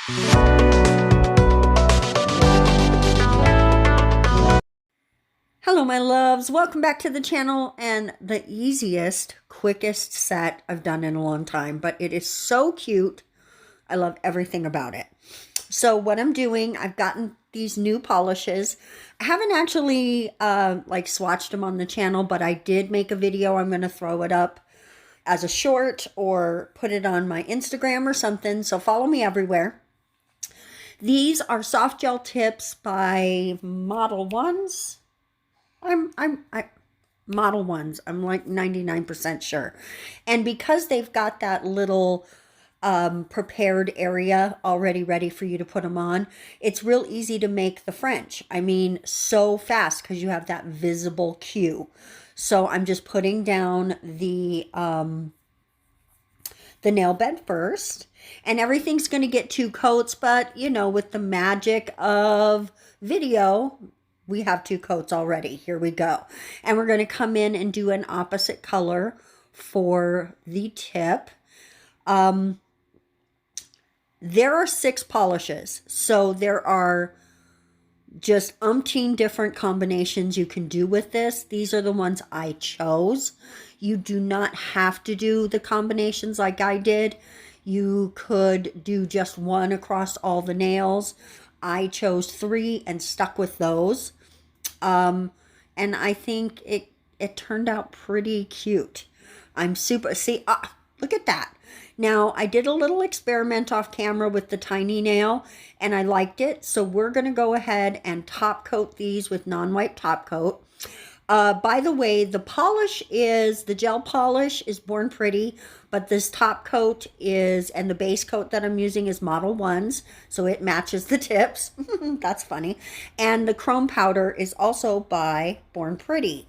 Hello my loves, welcome back to the channel, and the easiest, quickest set I've done in a long time, but it is so cute. I love everything about it. So what I'm doing, I've gotten these new polishes. I haven't actually like swatched them on the channel, but I did make a video. I'm going to throw it up as a short or put it on my Instagram or something, so follow me everywhere. These are soft gel tips by Modelones. Modelones. I'm like 99% sure. And because they've got that little prepared area already ready for you to put them on, it's real easy to make the French. I mean, so fast because you have that visible cue. So I'm just putting down the nail bed first, and everything's going to get 2 coats, but you know, with the magic of video, we have 2 coats already. Here we go. And we're going to come in and do an opposite color for the tip. There are 6 polishes, so there are just umpteen different combinations you can do with this. These are the ones I chose. You do not have to do the combinations like I did. You could do just one across all the nails. I chose 3 and stuck with those. And I think it turned out pretty cute. I'm super, see, look at that. Now, I did a little experiment off camera with the tiny nail, and I liked it. So we're going to go ahead and top coat these with non-white top coat. By the way, the gel polish is Born Pretty, but this top coat is, and the base coat that I'm using is Modelones, so it matches the tips. That's funny. And the chrome powder is also by Born Pretty.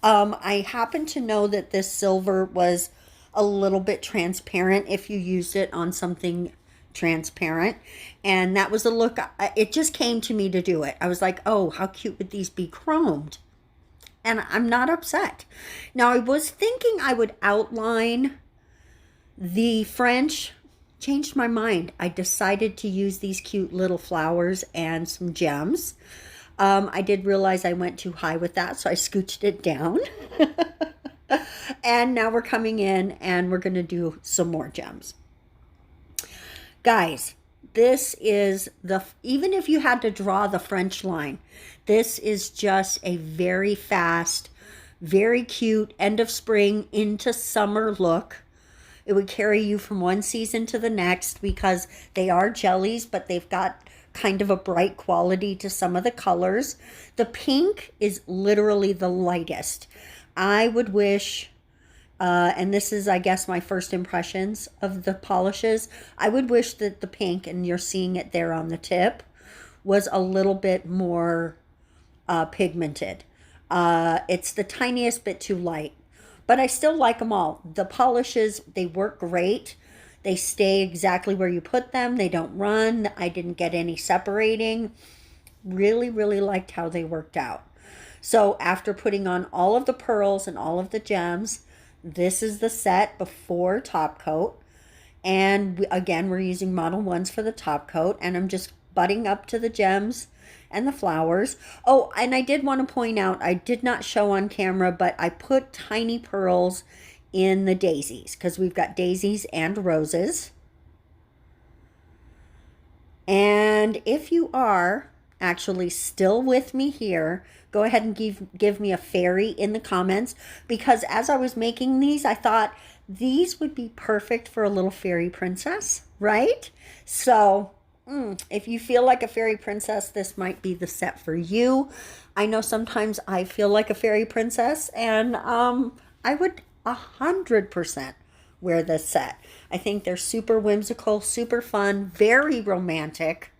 I happen to know that this silver was a little bit transparent if you used it on something transparent, and that was the look. It just came to me to do it. I was like, oh, how cute would these be chromed? And I'm not upset. Now, I was thinking I would outline the French. Changed my mind. I decided to use these cute little flowers and some gems. I did realize I went too high with that, so I scooched it down. And now we're coming in and we're going to do some more gems. Guys, this is even if you had to draw the French line, this is just a very fast, very cute end of spring into summer look. It would carry you from one season to the next because they are jellies, but they've got kind of a bright quality to some of the colors. The pink is literally the lightest. I would wish, and this is, I guess, my first impressions of the polishes, I would wish that the pink, and you're seeing it there on the tip, was a little bit more pigmented. It's the tiniest bit too light, but I still like them all. The polishes, they work great. They stay exactly where you put them. They don't run. I didn't get any separating. Really, really liked how they worked out. So after putting on all of the pearls and all of the gems, this is the set before top coat. And again, we're using Modelones for the top coat, and I'm just butting up to the gems and the flowers. Oh, and I did want to point out, I did not show on camera, but I put tiny pearls in the daisies because we've got daisies and roses. And if you are actually still with me here, go ahead and give me a fairy in the comments, because as I was making these, I thought these would be perfect for a little fairy princess, right? So if you feel like a fairy princess, this might be the set for you. I know sometimes I feel like a fairy princess, and I would 100% wear this set. I think they're super whimsical, super fun, very romantic,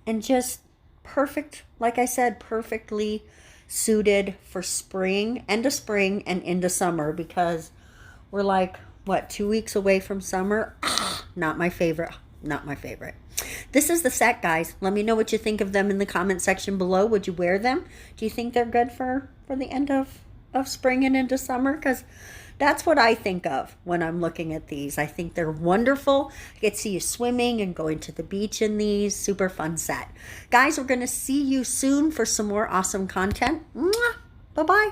and just perfect, like I said, perfectly suited for spring, end of spring and into summer, because we're like, what, 2 weeks away from summer? Not my favorite. Not my favorite. This is the set, guys. Let me know what you think of them in the comment section below. Would you wear them? Do you think they're good for the end of spring and into summer? Because That's what I think of when I'm looking at these. I think they're wonderful. I get to see you swimming and going to the beach in these. Super fun set. Guys, we're going to see you soon for some more awesome content. Bye-bye.